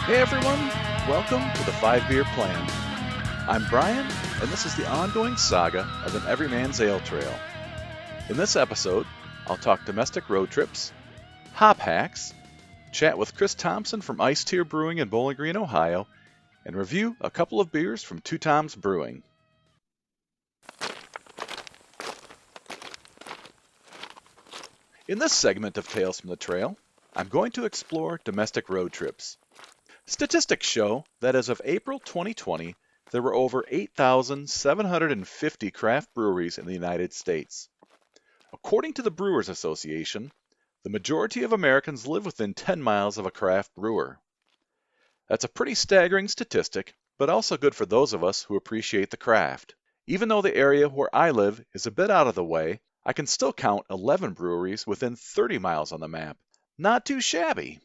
Hey everyone, welcome to the 5 Beer Plan. I'm Brian, and this is the ongoing saga of an everyman's ale trail. In this episode, I'll talk domestic road trips, hop hacks, chat with Chris Thompson from Aistear Brewing in Bowling Green, Ohio, and review a couple of beers from Two Toms Brewing. In this segment of Tales from the Trail, I'm going to explore domestic road trips. Statistics show that as of April 2020, there were over 8,750 craft breweries in the United States. According to the Brewers Association, the majority of Americans live within 10 miles of a craft brewer. That's a pretty staggering statistic, but also good for those of us who appreciate the craft. Even though the area where I live is a bit out of the way, I can still count 11 breweries within 30 miles on the map. Not too shabby.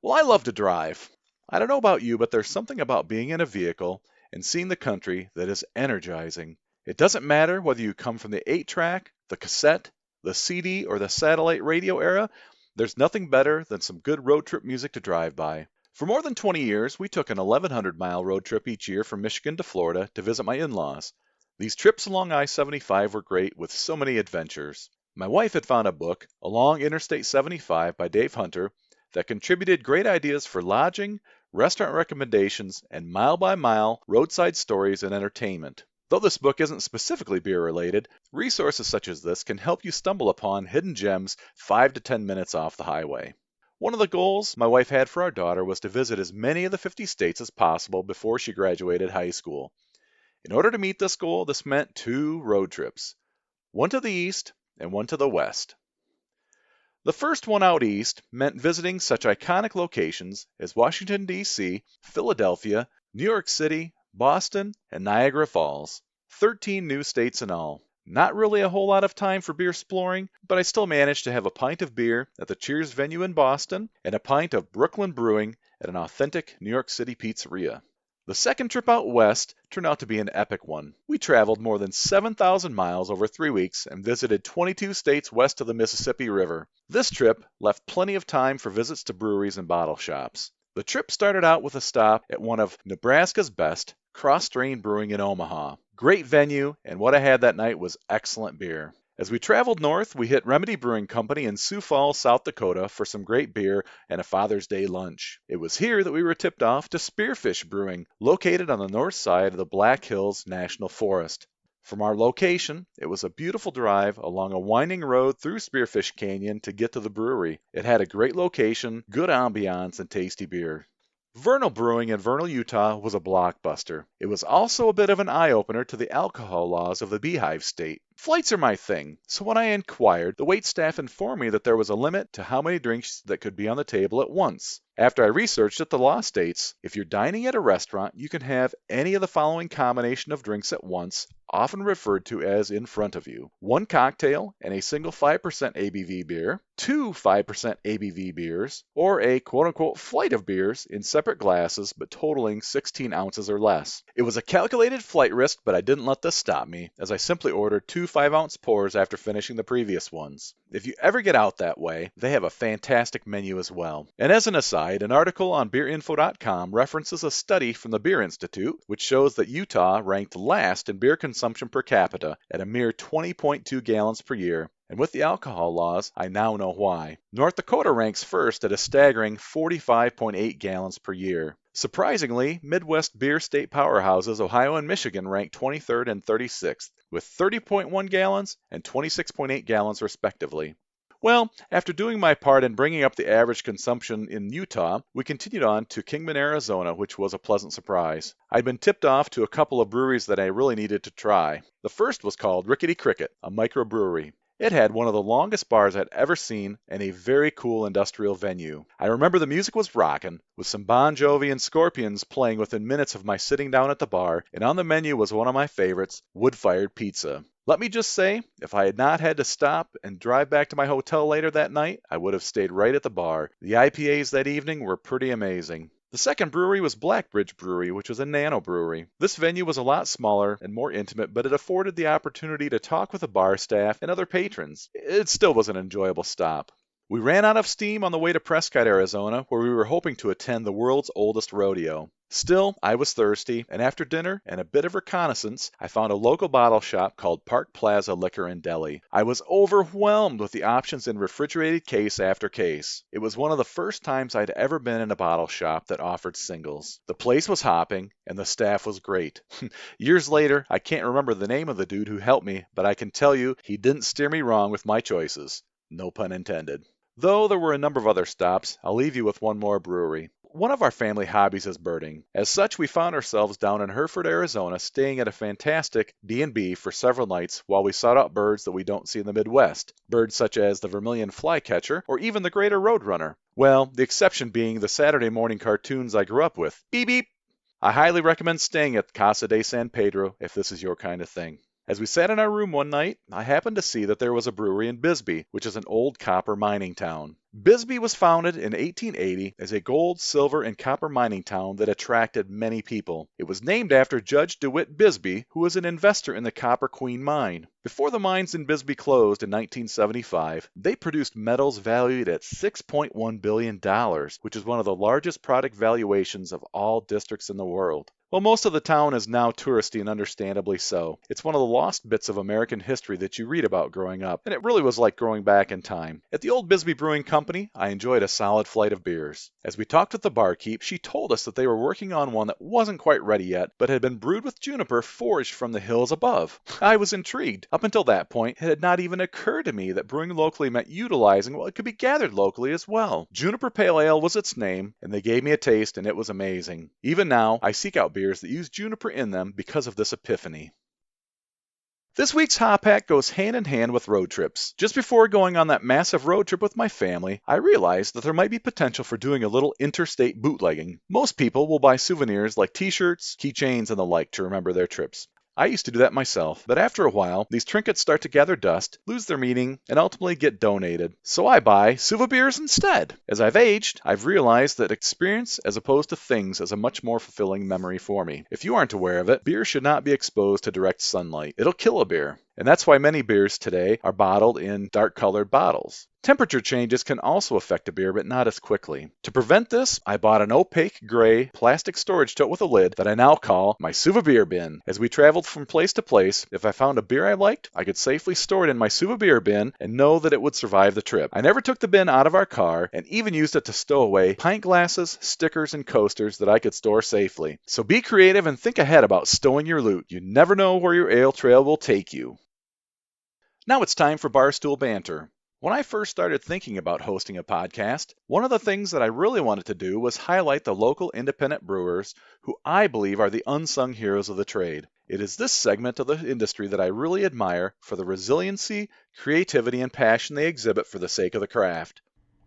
Well, I love to drive. I don't know about you, but there's something about being in a vehicle and seeing the country that is energizing. It doesn't matter whether you come from the 8-track, the cassette, the CD, or the satellite radio era, there's nothing better than some good road trip music to drive by. For more than 20 years, we took an 1,100-mile road trip each year from Michigan to Florida to visit my in-laws. These trips along I-75 were great with so many adventures. My wife had found a book, Along Interstate 75 by Dave Hunter, that contributed great ideas for lodging, restaurant recommendations, and mile-by-mile roadside stories and entertainment. Though this book isn't specifically beer-related, resources such as this can help you stumble upon hidden gems 5 to 10 minutes off the highway. One of the goals my wife had for our daughter was to visit as many of the 50 states as possible before she graduated high school. In order to meet this goal, this meant 2 road trips, one to the east and one to the west. The first one out east meant visiting such iconic locations as Washington, D.C., Philadelphia, New York City, Boston, and Niagara Falls. 13 new states in all. Not really a whole lot of time for beer exploring, but I still managed to have a pint of beer at the Cheers venue in Boston and a pint of Brooklyn Brewing at an authentic New York City pizzeria. The second trip out west turned out to be an epic one. We traveled more than 7,000 miles over 3 weeks and visited 22 states west of the Mississippi River. This trip left plenty of time for visits to breweries and bottle shops. The trip started out with a stop at one of Nebraska's best, Cross Drain Brewing in Omaha. Great venue, and what I had that night was excellent beer. As we traveled north, we hit Remedy Brewing Company in Sioux Falls, South Dakota for some great beer and a Father's Day lunch. It was here that we were tipped off to Spearfish Brewing, located on the north side of the Black Hills National Forest. From our location, it was a beautiful drive along a winding road through Spearfish Canyon to get to the brewery. It had a great location, good ambiance, and tasty beer. Vernal Brewing in Vernal, Utah was a blockbuster. It was also a bit of an eye-opener to the alcohol laws of the Beehive State. Flights are my thing, so when I inquired, the waitstaff informed me that there was a limit to how many drinks that could be on the table at once. After I researched it, the law states, if you're dining at a restaurant, you can have any of the following combination of drinks at once, often referred to as in front of you. 1 cocktail and a single 5% ABV beer, 2 5% ABV beers, or a quote-unquote flight of beers in separate glasses but totaling 16 ounces or less. It was a calculated flight risk, but I didn't let this stop me, as I simply ordered 2 5-ounce pours after finishing the previous ones. If you ever get out that way, they have a fantastic menu as well. And as an aside, an article on beerinfo.com references a study from the Beer Institute, which shows that Utah ranked last in beer consumption per capita at a mere 20.2 gallons per year. And with the alcohol laws, I now know why. North Dakota ranks first at a staggering 45.8 gallons per year. Surprisingly, Midwest beer state powerhouses Ohio and Michigan rank 23rd and 36th, with 30.1 gallons and 26.8 gallons respectively. Well, after doing my part in bringing up the average consumption in Utah, we continued on to Kingman, Arizona, which was a pleasant surprise. I'd been tipped off to a couple of breweries that I really needed to try. The first was called Rickety Cricket, a microbrewery. It had one of the longest bars I'd ever seen and a very cool industrial venue. I remember the music was rockin', with some Bon Jovi and Scorpions playing within minutes of my sitting down at the bar, and on the menu was one of my favorites, wood-fired pizza. Let me just say, if I had not had to stop and drive back to my hotel later that night, I would have stayed right at the bar. The IPAs that evening were pretty amazing. The second brewery was Blackbridge Brewery, which was a nano brewery. This venue was a lot smaller and more intimate, but it afforded the opportunity to talk with the bar staff and other patrons. It still was an enjoyable stop. We ran out of steam on the way to Prescott, Arizona, where we were hoping to attend the world's oldest rodeo. Still, I was thirsty, and after dinner and a bit of reconnaissance, I found a local bottle shop called Park Plaza Liquor and Deli. I was overwhelmed with the options in refrigerated case after case. It was one of the first times I'd ever been in a bottle shop that offered singles. The place was hopping, and the staff was great. Years later, I can't remember the name of the dude who helped me, but I can tell you he didn't steer me wrong with my choices. No pun intended. Though there were a number of other stops, I'll leave you with one more brewery. One of our family hobbies is birding. As such, we found ourselves down in Hereford, Arizona, staying at a fantastic B&B for several nights while we sought out birds that we don't see in the Midwest. Birds such as the vermilion flycatcher or even the greater roadrunner. Well, the exception being the Saturday morning cartoons I grew up with. Beep beep! I highly recommend staying at Casa de San Pedro if this is your kind of thing. As we sat in our room one night, I happened to see that there was a brewery in Bisbee, which is an old copper mining town. Bisbee was founded in 1880 as a gold, silver, and copper mining town that attracted many people. It was named after Judge DeWitt Bisbee, who was an investor in the Copper Queen mine. Before the mines in Bisbee closed in 1975, they produced metals valued at $6.1 billion, which is one of the largest product valuations of all districts in the world. Well, most of the town is now touristy, and understandably so. It's one of the lost bits of American history that you read about growing up, and it really was like growing back in time. At the old Bisbee Brewing Company, I enjoyed a solid flight of beers. As we talked with the barkeep, she told us that they were working on one that wasn't quite ready yet, but had been brewed with juniper foraged from the hills above. I was intrigued. Up until that point, it had not even occurred to me that brewing locally meant utilizing what could be gathered locally as well. Juniper Pale Ale was its name, and they gave me a taste, and it was amazing. Even now, I seek out beers that use juniper in them because of this epiphany. This week's Hop Hack goes hand in hand with road trips. Just before going on that massive road trip with my family, I realized that there might be potential for doing a little interstate bootlegging. Most people will buy souvenirs like t-shirts, keychains, and the like to remember their trips. I used to do that myself, but after a while, these trinkets start to gather dust, lose their meaning, and ultimately get donated. So I buy Suva-beers instead. As I've aged, I've realized that experience as opposed to things is a much more fulfilling memory for me. If you aren't aware of it, beer should not be exposed to direct sunlight. It'll kill a beer. And that's why many beers today are bottled in dark-colored bottles. Temperature changes can also affect a beer, but not as quickly. To prevent this, I bought an opaque gray plastic storage tote with a lid that I now call my Suva beer bin. As we traveled from place to place, if I found a beer I liked, I could safely store it in my Suva beer bin and know that it would survive the trip. I never took the bin out of our car and even used it to stow away pint glasses, stickers, and coasters that I could store safely. So be creative and think ahead about stowing your loot. You never know where your ale trail will take you. Now it's time for Barstool Banter. When I first started thinking about hosting a podcast, one of the things that I really wanted to do was highlight the local independent brewers who I believe are the unsung heroes of the trade. It is this segment of the industry that I really admire for the resiliency, creativity, and passion they exhibit for the sake of the craft.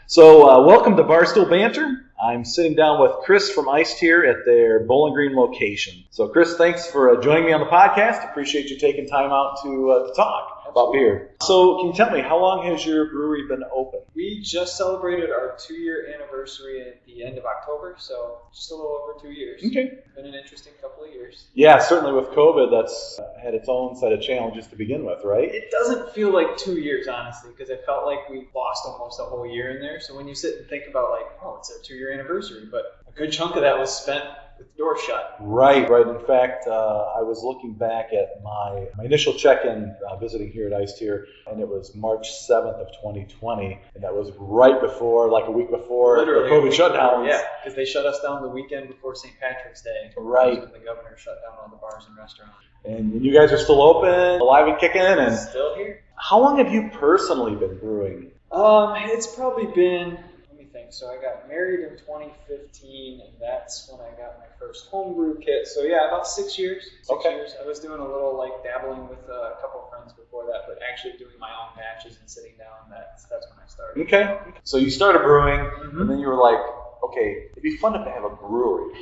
So welcome to Barstool Banter. I'm sitting down with Chris from Aistear at their Bowling Green location. So Chris, thanks for joining me on the podcast. Appreciate you taking time out to talk about beer. So can you tell me, how long has your brewery been open? We just celebrated our 2-year anniversary at the end of October, so just a little over 2 years. Okay. It's been an interesting couple of years. Yeah, certainly with COVID, that's had its own set of challenges to begin with, right? It doesn't feel like 2 years, honestly, because it felt like we lost almost a whole year in there. So when you sit and think about, like, oh, it's our 2-year anniversary, but a good chunk of that was spent with the door shut. Right. In fact, I was looking back at my initial check-in visiting here at Aistear, and it was March 7th of 2020, and that was right before, like a week before Literally the COVID shutdown. Yeah, because they shut us down the weekend before St. Patrick's Day. Right. When the governor shut down all the bars and restaurants. And you guys are still open, alive and kicking, and still here. How long have you personally been brewing? It's probably been, let me think. So I got married in 2015, and that's when I got my first homebrew kit. So yeah, about 6 years. 6 years. I was doing a little like dabbling with a couple of friends before that, but actually doing my own batches and sitting down, that's when I started. Okay. So you started brewing, and then you were like, okay, it'd be fun to have a brewery.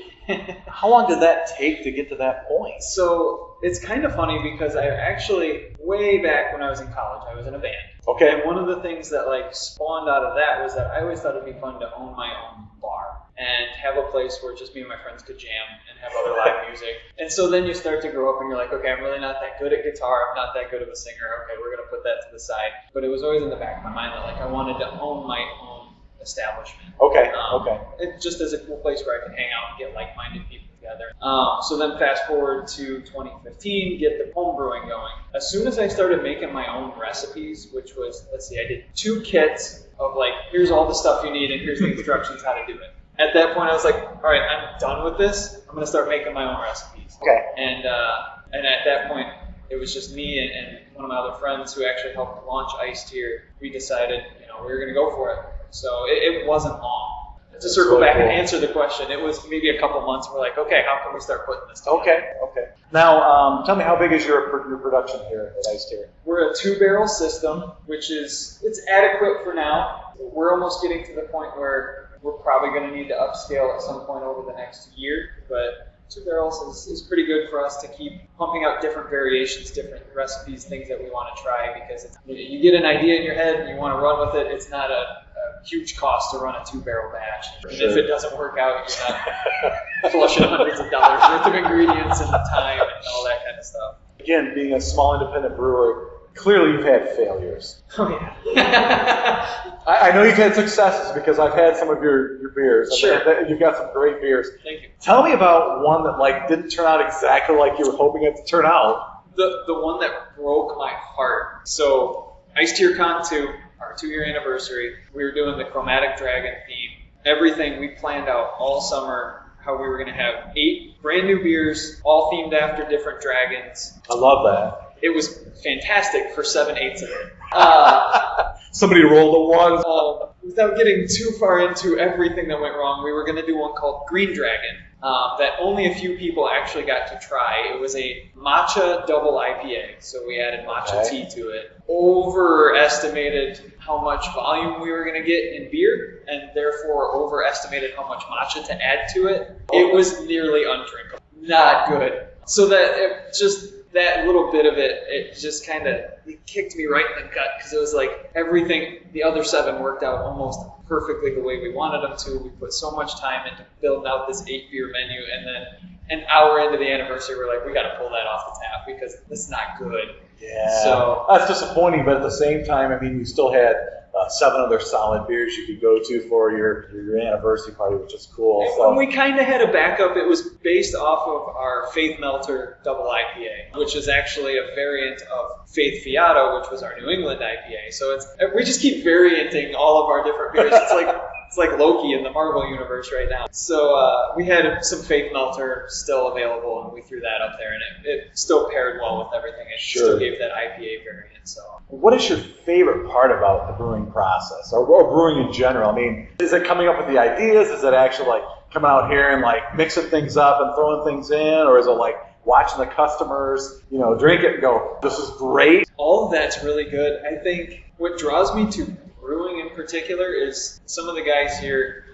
How long did that take to get to that point? So it's kind of funny because I actually, way back when I was in college, I was in a band. Okay. And one of the things that like spawned out of that was that I always thought it'd be fun to own my own bar. and have a place where just me and my friends could jam and have other live music. And so then you start to grow up and you're like, okay, I'm really not that good at guitar. I'm not that good of a singer. Okay, we're going to put that to the side. But it was always in the back of my mind that like I wanted to own my own establishment. Okay. It just as a cool place where I could hang out and get like-minded people together. So then fast forward to 2015, get the home brewing going. As soon as I started making my own recipes, which was, I did 2 kits of like, here's all the stuff you need and here's the instructions how to do it. At that point, I was like, all right, I'm done with this. I'm going to start making my own recipes. Okay. And at that point, it was just me and one of my other friends who actually helped launch Aistear. We decided, we were going to go for it. So it wasn't long. To circle back and answer the question, it was maybe a couple months. We're like, okay, how can we start putting this together? Okay. Now, tell me, how big is your production here at Aistear? We're a 2-barrel system, which it's adequate for now. We're almost getting to the point where we're probably going to need to upscale at some point over the next year, but 2 barrels is pretty good for us to keep pumping out different variations, different recipes, things that we want to try, because you get an idea in your head and you want to run with it. It's not a huge cost to run a 2-barrel batch. And if it doesn't work out, you're not flushing hundreds of dollars worth of ingredients and the time and all that kind of stuff. Again, being a small independent brewer, clearly you've had failures. Oh, yeah. I know you've had successes because I've had some of your beers. Sure. You've got some great beers. Thank you. Tell me about one that didn't turn out exactly like you were hoping it to turn out. The one that broke my heart. So IcetearCon 2, our 2-year anniversary, we were doing the Chromatic Dragon theme. Everything we planned out all summer, how we were going to have 8 brand new beers, all themed after different dragons. I love that. It was fantastic for 7/8 of it. Somebody rolled a 1. Without getting too far into everything that went wrong, we were going to do one called Green Dragon that only a few people actually got to try. It was a matcha double IPA, so we added matcha tea to it. Overestimated how much volume we were going to get in beer, and therefore overestimated how much matcha to add to it. It was nearly undrinkable. Not good. So that little bit of it just kind of kicked me right in the gut, because it was like everything, the other 7 worked out almost perfectly the way we wanted them to. We put so much time into building out this 8-beer menu, and then an hour into the anniversary, we're like, we got to pull that off the tap because it's not good. Yeah, so that's disappointing, but at the same time, I mean, you still had 7 other solid beers you could go to for your anniversary party, which is cool. So we kind of had a backup. It was based off of our Faith Melter double IPA, which is actually a variant of Faith Fiata, which was our New England IPA. So we just keep varianting all of our different beers. It's like Loki in the Marvel universe right now. So we had some Faith Melter still available, and we threw that up there, and it still paired well with everything. It still gave that IPA variant. So, what is your favorite part about the brewing process, or brewing in general? I mean, is it coming up with the ideas? Is it actually coming out here and mixing things up and throwing things in, or is it watching the customers, drink it and go, this is great? All of that's really good. I think what draws me to brewing in particular is some of the guys here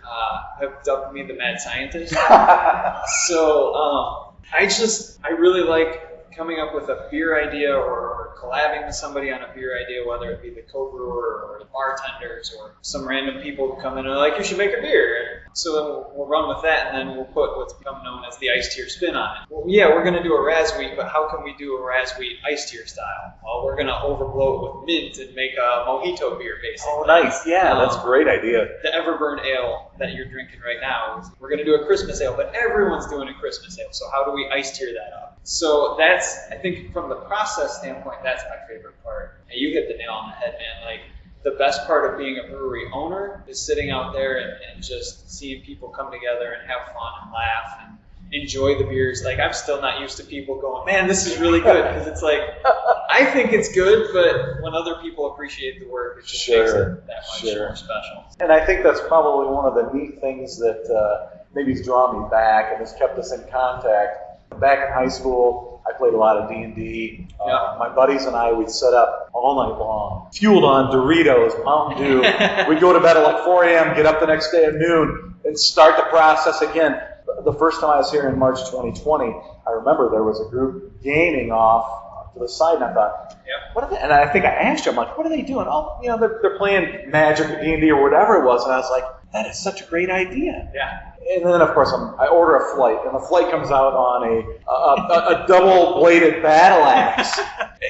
have dubbed me the mad scientist. So I really like coming up with a beer idea or collabing with somebody on a beer idea, whether it be the co-brewer or the bartenders or some random people who come in and are like, you should make a beer. So then we'll run with that, and then we'll put what's become known as the Aistear spin on it. Well, yeah, we're going to do a ras wheat, but how can we do a ras wheat Aistear style? Well, we're going to overblow it with mint and make a mojito beer, basically. Oh, nice. Yeah, that's a great idea. The Everburn ale that you're drinking right now, we're going to do a Christmas ale, but everyone's doing a Christmas ale, so how do we Aistear that up? So that's, I think from the process standpoint, that's my favorite part. And you hit the nail on the head, man. The best part of being a brewery owner is sitting out there and just seeing people come together and have fun and laugh and enjoy the beers. I'm still not used to people going, man, this is really good, because it's I think it's good, but when other people appreciate the work, it just makes it that much more special. And I think that's probably one of the neat things that maybe has drawn me back and has kept us in contact. Back in high school, I played a lot of D&D. My buddies and I, we'd set up all night long, fueled on Doritos, Mountain Dew. We'd go to bed at 4 a.m., get up the next day at noon, and start the process again. The first time I was here in March 2020, I remember there was a group gaming off to the side, and I thought, what are they? And I think I asked you, I'm like, what are they doing? Oh, they're playing Magic or D&D or whatever it was. And I was like, that is such a great idea. Yeah. And then, of course, I order a flight, and the flight comes out on a double-bladed battle axe.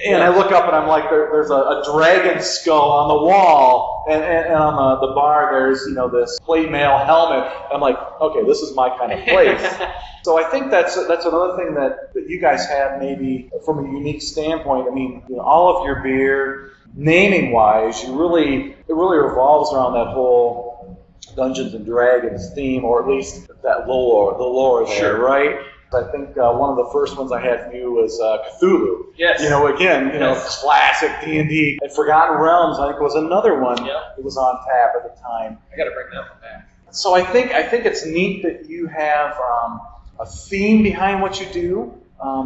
And I look up, and I'm like, there's a dragon skull on the wall, and on the bar, there's this plate mail helmet. I'm like, okay, this is my kind of place. So I think that's another thing that you guys have maybe from a unique standpoint. I mean, all of your beer, naming-wise, it really revolves around that whole Dungeons and Dragons theme, or at least that lore there, sure. Right? I think one of the first ones I had from you was Cthulhu. Yes. Yes. Classic D&D. And Forgotten Realms, I think, was another one Yep. that was on tap at the time. I got to bring that one back. So I think it's neat that you have a theme behind what you do.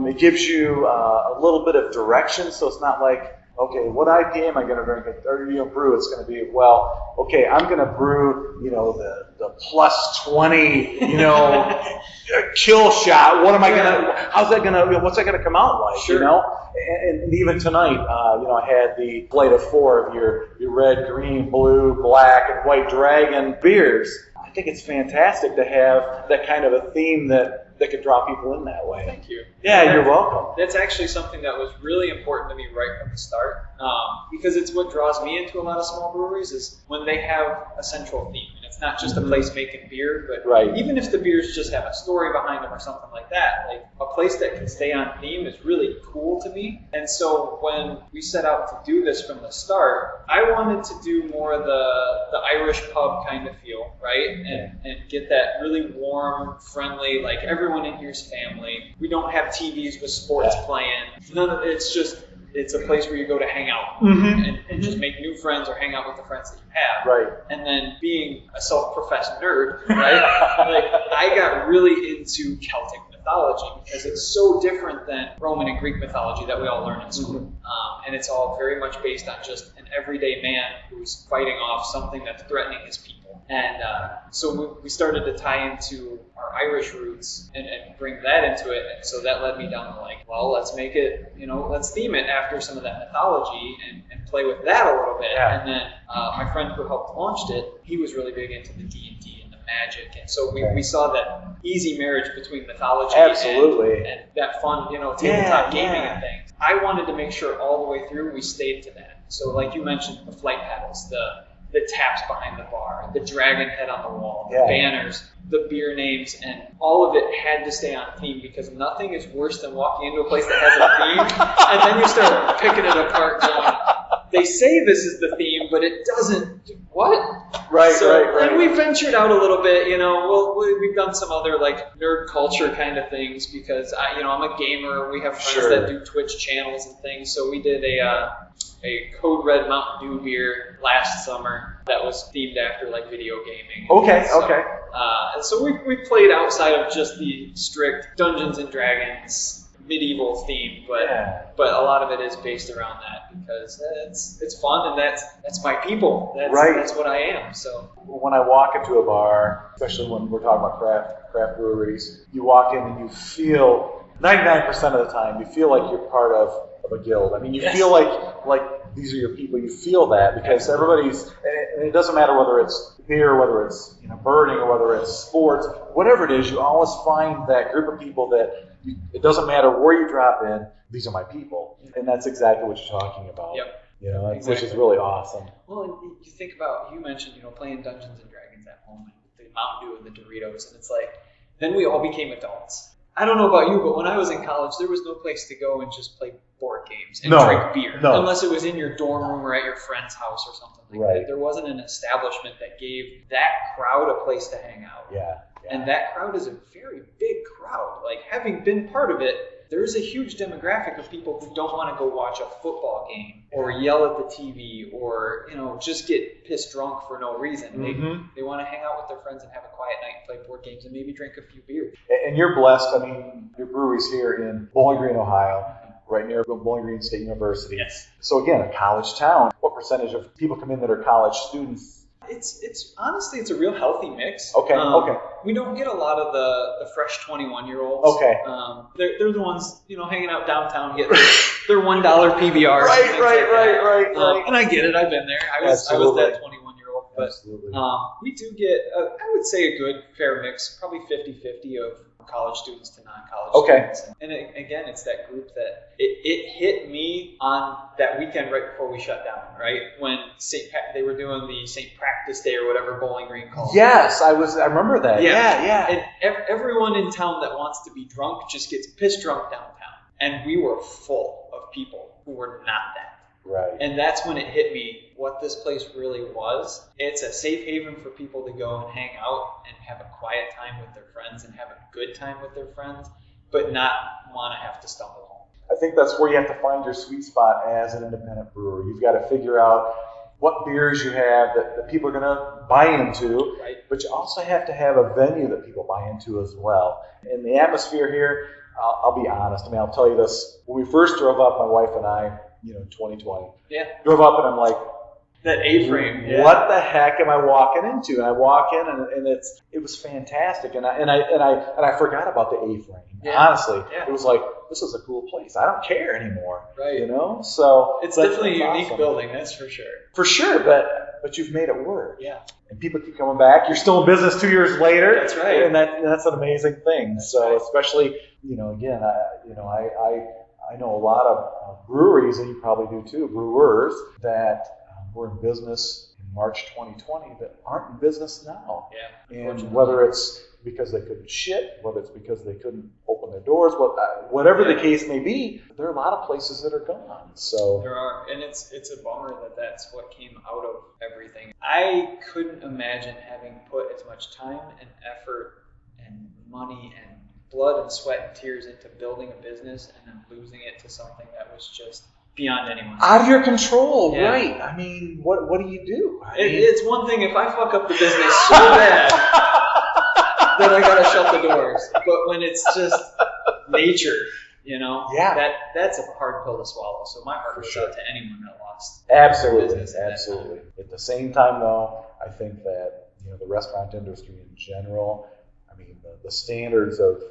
It gives you a little bit of direction, so it's not like, okay, what IPA am I going to drink or brew? It's going to be, well, okay, I'm going to brew, the plus 20, kill shot. What am I going to? How's that going to? What's that going to come out like? Sure. And even tonight, I had the plate of 4 of your red, green, blue, black, and white dragon beers. I think it's fantastic to have that kind of a theme that could draw people in that way. Thank you. Yeah, you're welcome. That's actually something that was really important to me right from the start, because it's what draws me into a lot of small breweries is when they have a central theme. And it's not just a place making beer, but right. Even if the beers just have a story behind them or something like that, like a place that can stay on theme is really cool to me. And so when we set out to do this from the start, I wanted to do more of the Irish pub kind of feel, right? And get that really warm, friendly, like everyone in here's family. We don't have TVs with sports playing. None of it's a place where you go to hang out and just make new friends or hang out with the friends that you have. Right. And then being a self-professed nerd, right? Like I got really into Celtic mythology because it's so different than Roman and Greek mythology that we all learn in school. And it's all very much based on just an everyday man who's fighting off something that's threatening his people. And so we started to tie into our Irish roots and bring that into it. And so that led me down to let's make it, let's theme it after some of that mythology and play with that a little bit. Yeah. And then my friend who helped launched it, he was really big into the D&D and the magic. And so we saw that easy marriage between mythology and that fun, tabletop gaming and things. I wanted to make sure all the way through we stayed to that. So like you mentioned, the flight paddles, the taps behind the bar, the dragon head on the wall, the banners, the beer names, and all of it had to stay on theme because nothing is worse than walking into a place that has a theme and then you start picking it apart going, they say this is the theme, but it doesn't. What? Right. And we ventured out a little bit, we've done some other like nerd culture kind of things because I'm a gamer. We have friends that do Twitch channels and things. So we did a Code Red Mountain Dew beer last summer that was themed after like video gaming. Okay. And so we played outside of just the strict Dungeons and Dragons medieval theme, but a lot of it is based around that because it's fun and that's my people. That's what I am. So when I walk into a bar, especially when we're talking about craft breweries, you walk in and you feel 99% of the time you feel like you're part of a guild. I mean, you feel like these are your people. You feel that because everybody's, and it doesn't matter whether it's beer, whether it's birding, or whether it's sports, whatever it is, you always find that group of people that it doesn't matter where you drop in, these are my people. And that's exactly what you're talking about. Yep. Which is really awesome. Well, and you think about, you mentioned, playing Dungeons and Dragons at home, and the Mountain Dew and the Doritos, and it's like, then we all became adults. I don't know about you, but when I was in college, there was no place to go and just play board games and drink beer. Unless it was in your dorm room or at your friend's house or something like that. There wasn't an establishment that gave that crowd a place to hang out. Yeah. And that crowd is a very big crowd. Like, having been part of it, there's a huge demographic of people who don't want to go watch a football game or yell at the TV or, just get pissed drunk for no reason. They want to hang out with their friends and have a quiet night and play board games and maybe drink a few beers. And you're blessed. I mean, your brewery's here in Bowling Green, Ohio, right near Bowling Green State University. Yes. So again, a college town. What percentage of people come in that are college students? It's honestly, it's a real healthy mix. Okay. We don't get a lot of the fresh 21-year-olds. Okay. They're the ones, hanging out downtown getting their $1 PBRs. Right. And I get it. I've been there. I was that 21-year-old But absolutely. we do get, I would say, a good fair mix, probably 50-50 of college students to non-college students. And again, it's that group that it hit me on that weekend right before we shut down, right? When they were doing the St. Practice Day or whatever Bowling Green called it. Yes, I remember that. Yeah. And everyone in town that wants to be drunk just gets piss drunk downtown. And we were full of people who were not that. Right. And that's when it hit me what this place really was. It's a safe haven for people to go and hang out and have a quiet time with their friends and have a good time with their friends, but not want to have to stumble home. I think that's where you have to find your sweet spot as an independent brewer. You've got to figure out what beers you have that people are going to buy into, right. But you also have to have a venue that people buy into as well. And the atmosphere here, I'll be honest. I mean, I'll tell you this. When we first drove up, my wife and I, 2020, drove up and I'm like, that A-frame. Yeah. What the heck am I walking into? And I walk in and it was fantastic. And I forgot about the A-frame. Yeah. Honestly, Yeah. It was like, this is a cool place. I don't care anymore. Right. So it's definitely a unique building. That's for sure. For sure, but you've made it work. Yeah. And people keep coming back. You're still in business 2 years later. That's right. And that's an amazing thing. That's so right. especially, again, I know a lot of breweries, and you probably do too, brewers that were in business in March 2020 that aren't in business now. Yeah. And whether it's because they couldn't ship, whether it's because they couldn't open their doors, whatever the case may be, there are a lot of places that are gone. So there are, and it's a bummer that that's what came out of everything. I couldn't imagine having put as much time and effort and money and blood and sweat and tears into building a business and then losing it to something that was just beyond anyone's out of your control, Yeah. right? I mean, what do you do? It's one thing if I fuck up the business so bad then I gotta shut the doors. But when it's just nature, that's a hard pill to swallow. So my heart goes out to anyone that lost Absolutely, their business. absolutely. At the same time, though, I think that the restaurant industry in general, I mean, the standards of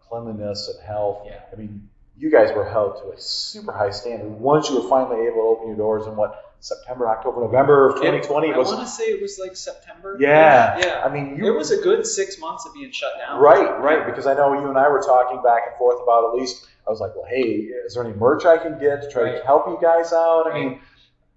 cleanliness and health. Yeah. I mean, you guys were held to a super high standard once you were finally able to open your doors in September, October, November of 2020. I want to say it was like September. Yeah. Yeah. I mean, it was a good 6 months of being shut down. Right. Because I know you and I were talking back and forth about at least, I was like, well, hey, is there any merch I can get to try to help you guys out? I mean,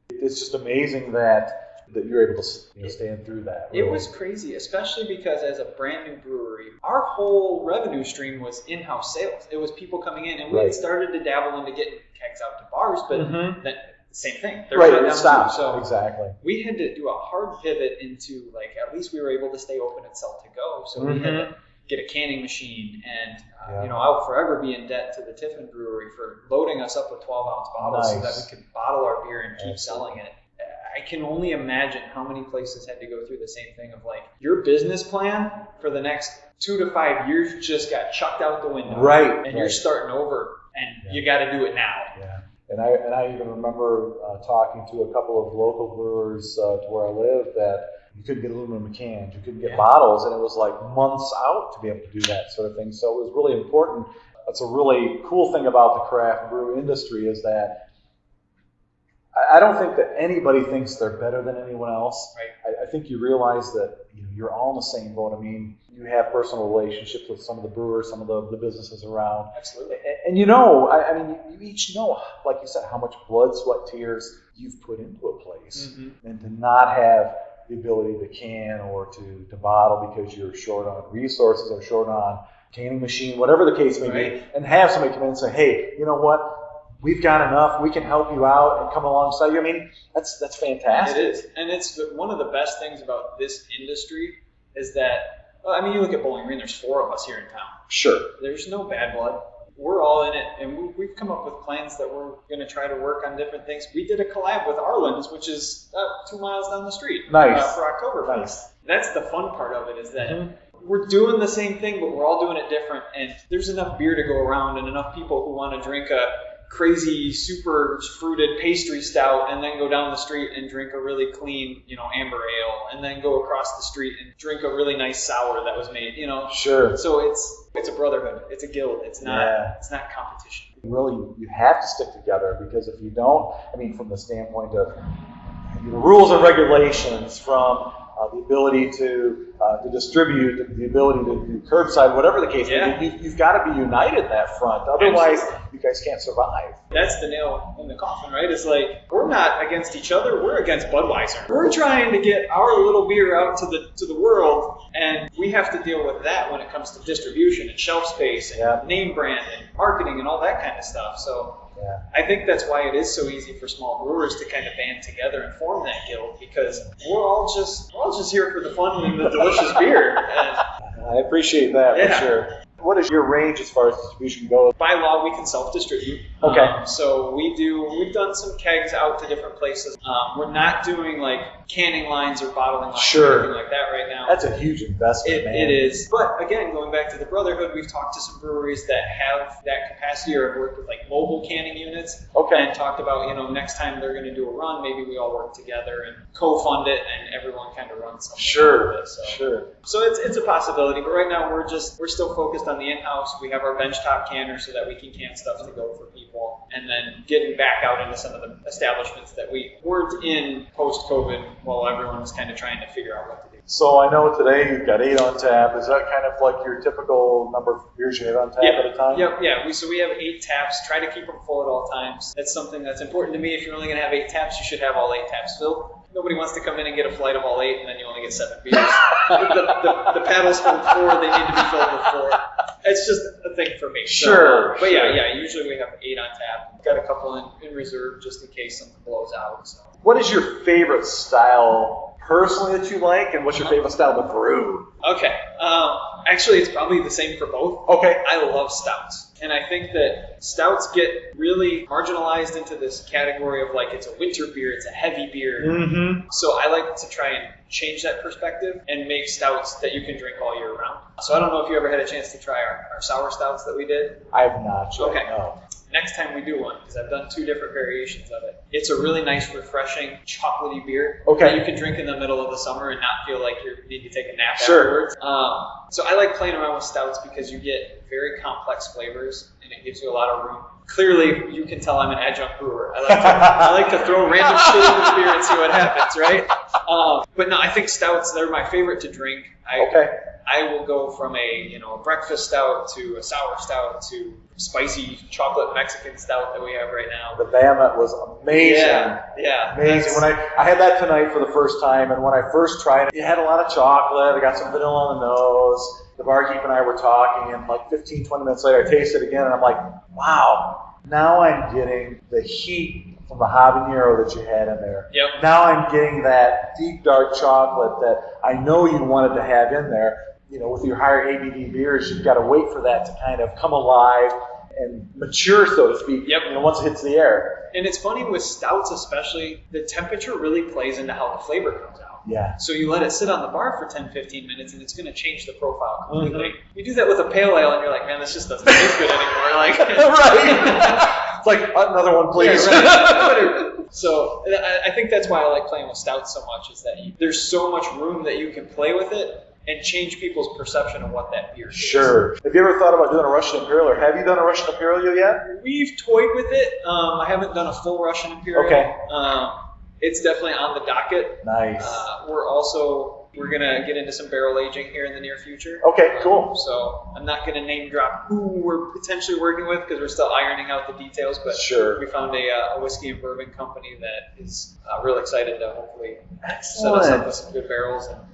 it's just amazing that you're able to stand through that. Really. It was crazy, especially because as a brand new brewery, our whole revenue stream was in-house sales. It was people coming in, and we had started to dabble into getting kegs out to bars, but same thing. It stopped. So exactly. We had to do a hard pivot into at least we were able to stay open and sell to go. So we had to get a canning machine, and I'll forever be in debt to the Tiffin Brewery for loading us up with 12-ounce bottles so that we could bottle our beer and keep selling it. I can only imagine how many places had to go through the same thing of your business plan for the next 2 to 5 years just got chucked out the window. Right. And you're starting over, and you got to do it now. Yeah. And I even remember talking to a couple of local brewers to where I live that you couldn't get aluminum cans, you couldn't get bottles, and it was months out to be able to do that sort of thing. So it was really important. That's a really cool thing about the craft brew industry is that I don't think that anybody thinks they're better than anyone else. Right. I think you realize that you're all in the same boat. I mean, you have personal relationships with some of the brewers, some of the businesses around. Absolutely. And I mean, you each know, like you said, how much blood, sweat, tears you've put into a place. And to not have the ability to can or to bottle because you're short on resources or short on canning machine, whatever the case may be, and have somebody come in and say, hey, you know what? We've got enough. We can help you out and come alongside you. I mean, that's fantastic. It is, and it's one of the best things about this industry is that. Well, I mean, you look at Bowling Green. There's 4 of us here in town. Sure. There's no bad blood. We're all in it, and we've come up with plans that we're going to try to work on different things. We did a collab with Arlen's, which is 2 miles down the street. Nice. For Oktoberfest. Nice. That's the fun part of it is that we're doing the same thing, but we're all doing it different. And there's enough beer to go around, and enough people who want to drink a crazy, super fruited pastry stout, and then go down the street and drink a really clean, amber ale, and then go across the street and drink a really nice sour that was made, Sure. So it's a brotherhood. It's a guild. It's not competition. Really, you have to stick together because if you don't, I mean, from the standpoint of the rules and regulations, from the ability to distribute, the ability to do curbside, whatever the case may be, you've got to be united in that front. Otherwise, you guys can't survive. That's the nail in the coffin, right? It's like, we're not against each other, we're against Budweiser. We're trying to get our little beer out to the world, and we have to deal with that when it comes to distribution and shelf space and name brand and marketing and all that kind of stuff. So I think that's why it is so easy for small brewers to kind of band together and form that guild, because we're all just here for the fun and the delicious beer. And I appreciate that for sure. What is your range as far as distribution goes? By law, we can self-distribute. Okay. So we've done some kegs out to different places. We're not doing like canning lines or bottling lines or anything like that right now. That's a huge investment, man. It is. But again, going back to the Brotherhood, we've talked to some breweries that have that capacity or have worked with like mobile canning units. And talked about, next time they're going to do a run, maybe we all work together and co-fund it and everyone kind of runs something. Sure. So it's a possibility, but right now we're still focused on the in-house. We have our benchtop canner so that we can can stuff to go for people, and then getting back out into some of the establishments that we weren't in post-COVID while everyone was kind of trying to figure out what to do. So I know today you've got 8 on tap. Is that kind of like your typical number of beers you have on tap at a time? So we have 8 taps. Try to keep them full at all times. That's something that's important to me. If you're only going to have 8 taps, you should have all 8 taps filled. Nobody wants to come in and get a flight of all 8 and then you only get 7 beers. the paddles hold 4. They need to be filled with 4. It's just a thing for me. Sure. But yeah, usually we have 8 on tap. Got a couple in reserve just in case something blows out. So. What is your favorite style personally that you like, and what's your favorite style to brew? Okay. Actually, it's probably the same for both. Okay. I love stouts. And I think that stouts get really marginalized into this category of like, it's a winter beer, it's a heavy beer. Mm-hmm. So I like to try and change that perspective and make stouts that you can drink all year round. So I don't know if you ever had a chance to try our sour stouts that we did. I have not. Okay. No. Next time we do one, because I've done 2 different variations of it. It's a really nice, refreshing, chocolatey beer that you can drink in the middle of the summer and not feel like you need to take a nap afterwards. So I like playing around with stouts because you get very complex flavors and it gives you a lot of room. Clearly, you can tell I'm an adjunct brewer. I like to throw random shit in the beer and see what happens, right? But no, I think stouts, they're my favorite to drink. I will go from a breakfast stout to a sour stout to spicy chocolate Mexican stout that we have right now. The Bama was amazing. Yeah. Amazing. When I had that tonight for the first time, and when I first tried it, it had a lot of chocolate. I got some vanilla on the nose. The barkeep and I were talking, and like 15, 20 minutes later, I tasted it again, and I'm like, wow, now I'm getting the heat from the habanero that you had in there. Yep. Now I'm getting that deep, dark chocolate that I know you wanted to have in there. With your higher ABV beers, you've got to wait for that to kind of come alive and mature, so to speak, once it hits the air. And it's funny with stouts especially, the temperature really plays into how the flavor comes out. Yeah. So you let it sit on the bar for 10, 15 minutes and it's going to change the profile completely. Mm-hmm. You do that with a pale ale and you're like, man, this just doesn't taste good anymore. Like, right. It's like, another one, please. Yeah, right. So I think that's why I like playing with stouts so much, is that there's so much room that you can play with it and change people's perception of what that beer is. Sure. Have you ever thought about doing a Russian Imperial, or have you done a Russian Imperial yet? We've toyed with it. I haven't done a full Russian Imperial. Okay. It's definitely on the docket. Nice. We're going to get into some barrel aging here in the near future. Okay, cool. So I'm not going to name drop who we're potentially working with because we're still ironing out the details, but we found a whiskey and bourbon company that is real excited to hopefully set us up with some good barrels. And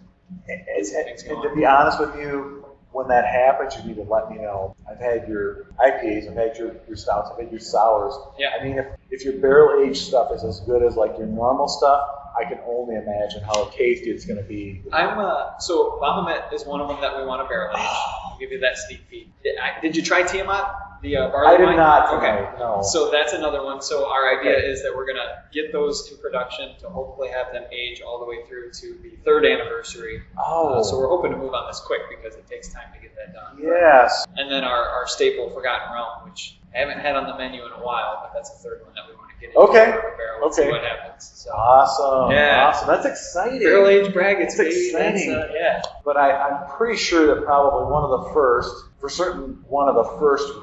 to be honest with you, when that happens, you need to let me know. I've had your IPAs, I've had your stouts, I've had your sours. Yeah. I mean, if your barrel aged stuff is as good as like your normal stuff, I can only imagine how tasty it's going to be. So Bahamut is one of them that we want to barrel age. I'll give you that sneak peek. Did you try Tiamat? The barley I did wine? not. Okay. No. So that's another one. So our idea is that we're going to get those in production to hopefully have them age all the way through to the 3rd anniversary. So we're hoping to move on this quick because it takes time to get that done. Yes. And then our staple Forgotten Realm, which I haven't had on the menu in a while, but that's the 3rd one that we want to get into. Okay. Barrel and see what happens. So. Awesome. Yeah. Awesome. That's exciting. Barrel aged braggots. That's exciting. Yeah. But I'm pretty sure that probably one of the first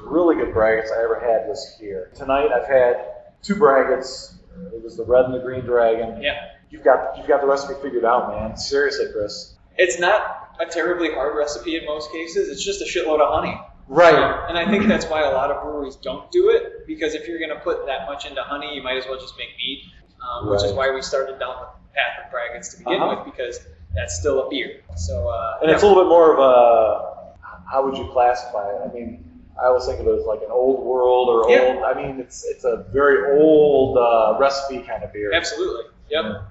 really good braggots I ever had was here. Tonight I've had 2 braggots. It was the Red and the Green Dragon. Yeah. you've got the recipe figured out, man. Seriously, Chris. It's not a terribly hard recipe in most cases. It's just a shitload of honey. Right. And I think that's why a lot of breweries don't do it, because if you're going to put that much into honey, you might as well just make mead, which is why we started down the path of braggots to begin with, because that's still a beer. So and it's a little bit more of a, how would you classify it? I mean, I always think of it as like an old world or old. I mean, it's a very old recipe kind of beer. Absolutely. Yep. Yeah.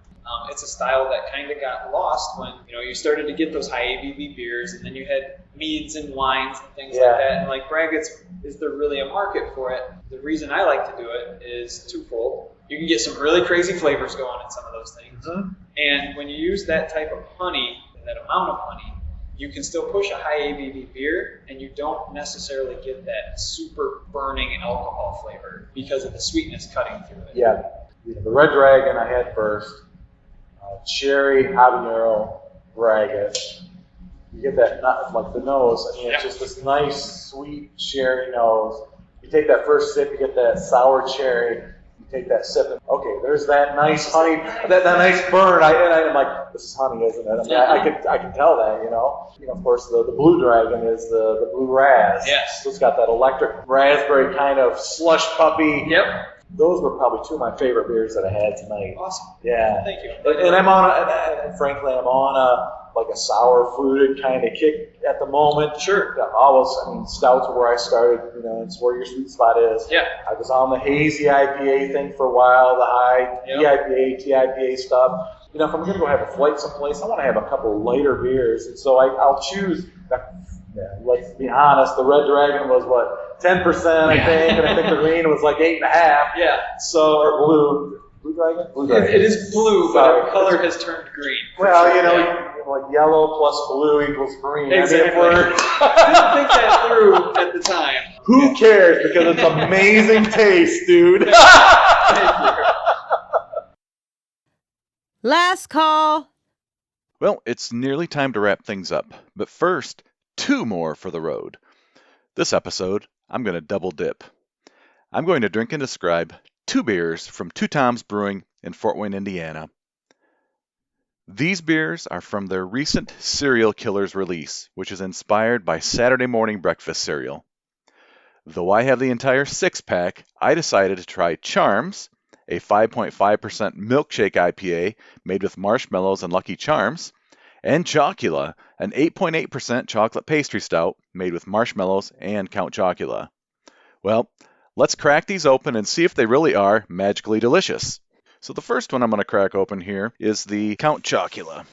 It's a style that kind of got lost when you started to get those high ABV beers, and then you had meads and wines and things like that. And like braggots, is there really a market for it? The reason I like to do it is twofold. You can get some really crazy flavors going in some of those things, and when you use that type of honey, that amount of honey, you can still push a high ABV beer, and you don't necessarily get that super burning alcohol flavor because of the sweetness cutting through it. Yeah, the Red Dragon I had first. Cherry habanero braggot. You get that like the nose. I mean, it's just this nice, sweet cherry nose. You take that first sip, you get that sour cherry. You take that sip, and okay, there's that nice honey, that nice burn. I'm like, this is honey, isn't it? I mean, I can tell that, of course, the Blue Dragon is the blue raz. Yes. So it's got that electric raspberry kind of slush puppy. Yep. Those were probably two of my favorite beers that I had tonight. Awesome. Yeah. Thank you. And frankly, I'm on a sour fruited kind of kick at the moment. Sure. Stouts are where I started. It's where your sweet spot is. Yeah. I was on the hazy IPA thing for a while, the high EIPA, TIPA stuff. If I'm going to go have a flight someplace, I want to have a couple lighter beers, and so I'll choose. Let's be honest, the Red Dragon was 10%, I think, and I think the green was 8.5. Yeah. So, or Blue Dragon? Blue Dragon. It is blue, but the color has turned green. Well, yellow plus blue equals green. Exactly. I didn't think that through at the time. Who cares? Because it's amazing taste, dude. Thank you. Last call. Well, it's nearly time to wrap things up, but first, 2 more for the road. This episode, I'm going to double dip. I'm going to drink and describe 2 beers from Two Toms Brewing in Fort Wayne, Indiana. These beers are from their recent Serial Killers release, which is inspired by Saturday morning breakfast cereal. Though I have the entire 6-pack, I decided to try Charms, a 5.5% milkshake IPA made with marshmallows and Lucky Charms, and Chocula, an 8.8% chocolate pastry stout made with marshmallows and Count Chocula. Well, let's crack these open and see if they really are magically delicious. So the first one I'm going to crack open here is the Count Chocula. I'm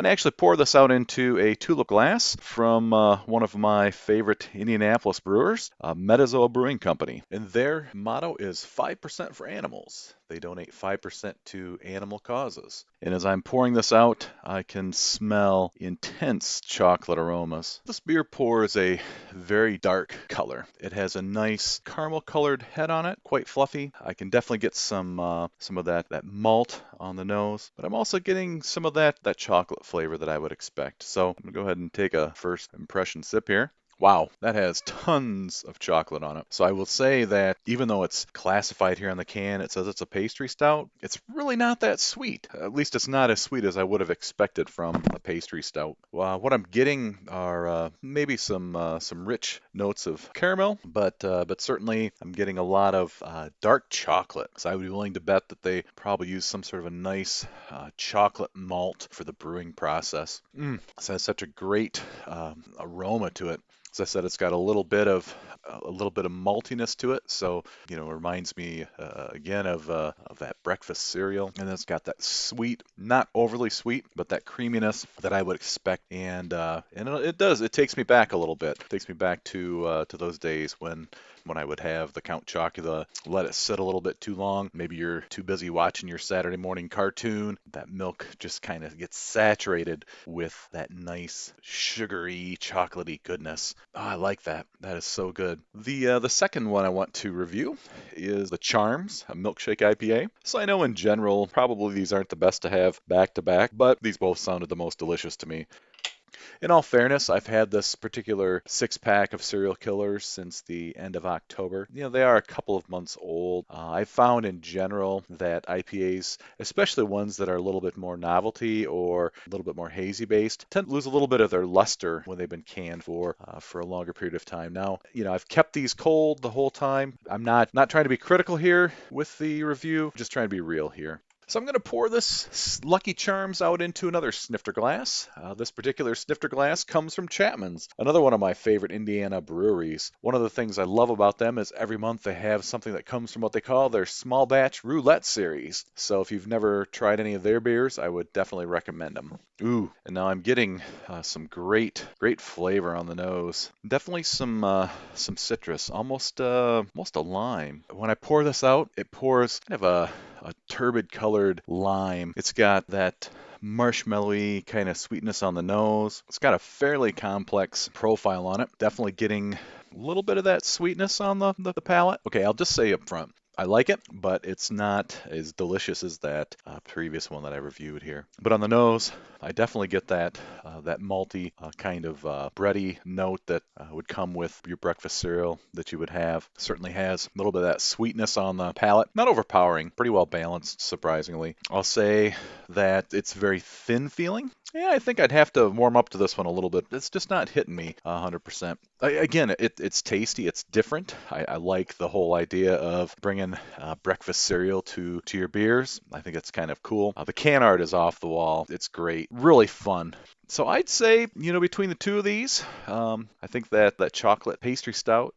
going to actually pour this out into a tulip glass from one of my favorite Indianapolis brewers, Aistear Brewing Company. And their motto is 5% for animals. They donate 5% to animal causes. And as I'm pouring this out, I can smell intense chocolate aromas. This beer pours a very dark color. It has a nice caramel-colored head on it, quite fluffy. I can definitely get some of that malt on the nose, but I'm also getting some of that chocolate flavor that I would expect. So I'm gonna go ahead and take a first impression sip here. Wow, that has tons of chocolate on it. So I will say that even though it's classified here on the can, it says it's a pastry stout, it's really not that sweet. At least it's not as sweet as I would have expected from a pastry stout. What I'm getting are maybe some rich notes of caramel, but certainly I'm getting a lot of dark chocolate. So I would be willing to bet that they probably use some sort of a nice chocolate malt for the brewing process. This has such a great aroma to it. As I said, it's got a little bit of maltiness to it, so it reminds me again of that breakfast cereal, and it's got that sweet, not overly sweet, but that creaminess that I would expect, and it takes me back a little bit. It takes me back to those days when I would have the Count Chocula, let it sit a little bit too long. Maybe you're too busy watching your Saturday morning cartoon. That milk just kind of gets saturated with that nice sugary, chocolatey goodness. Oh, I like that. That is so good. The second one I want to review is the Charms, a milkshake IPA. So I know in general, probably these aren't the best to have back to back, but these both sounded the most delicious to me. In all fairness, I've had this particular 6-pack of Serial Killers since the end of October. They are a couple of months old. I've found in general that IPAs, especially ones that are a little bit more novelty or a little bit more hazy based, tend to lose a little bit of their luster when they've been canned for a longer period of time. Now, I've kept these cold the whole time. I'm not trying to be critical here with the review, just trying to be real here. So I'm going to pour this Lucky Charms out into another snifter glass. This particular snifter glass comes from Chapman's, another one of my favorite Indiana breweries. One of the things I love about them is every month they have something that comes from what they call their small batch roulette series. So if you've never tried any of their beers, I would definitely recommend them. Ooh, and now I'm getting some great flavor on the nose. Definitely some citrus, almost a lime. When I pour this out, it pours kind of a turbid colored lime. It's got that marshmallowy kind of sweetness on the nose. It's got a fairly complex profile on it. Definitely getting a little bit of that sweetness on the palate. Okay, I'll just say up front, I like it, but it's not as delicious as that previous one that I reviewed here. But on the nose, I definitely get that malty kind of bready note that would come with your breakfast cereal that you would have. Certainly has a little bit of that sweetness on the palate. Not overpowering, pretty well balanced, surprisingly. I'll say that it's very thin feeling. Yeah, I think I'd have to warm up to this one a little bit. It's just not hitting me 100%. Again, it's tasty. It's different. I like the whole idea of bringing breakfast cereal to your beers. I think it's kind of cool. The can art is off the wall. It's great. Really fun. So I'd say, between the two of these, I think that chocolate pastry stout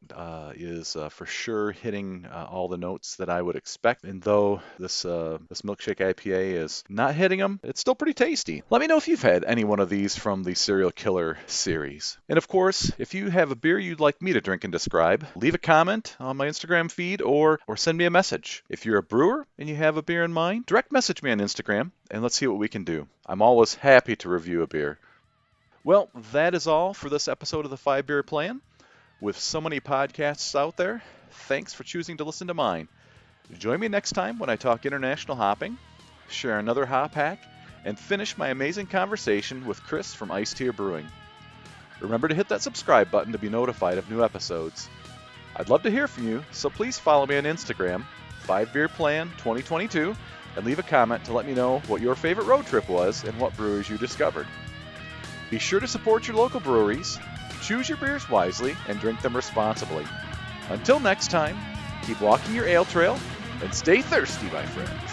is for sure hitting all the notes that I would expect. And though this milkshake IPA is not hitting them, it's still pretty tasty. Let me know if you've had any one of these from the Serial Killer series. And of course, if you have a beer you'd like me to drink and describe, leave a comment on my Instagram feed or send me a message. If you're a brewer and you have a beer in mind, direct message me on Instagram and let's see what we can do. I'm always happy to review a beer. Well, that is all for this episode of the 5-Beer Plan. With so many podcasts out there, thanks for choosing to listen to mine. Join me next time when I talk international hopping, share another hop hack, and finish my amazing conversation with Chris from Aistear Brewing. Remember to hit that subscribe button to be notified of new episodes. I'd love to hear from you, so please follow me on Instagram, 5-Beer Plan 2022, and leave a comment to let me know what your favorite road trip was and what breweries you discovered. Be sure to support your local breweries, choose your beers wisely, and drink them responsibly. Until next time, keep walking your ale trail and stay thirsty, my friends.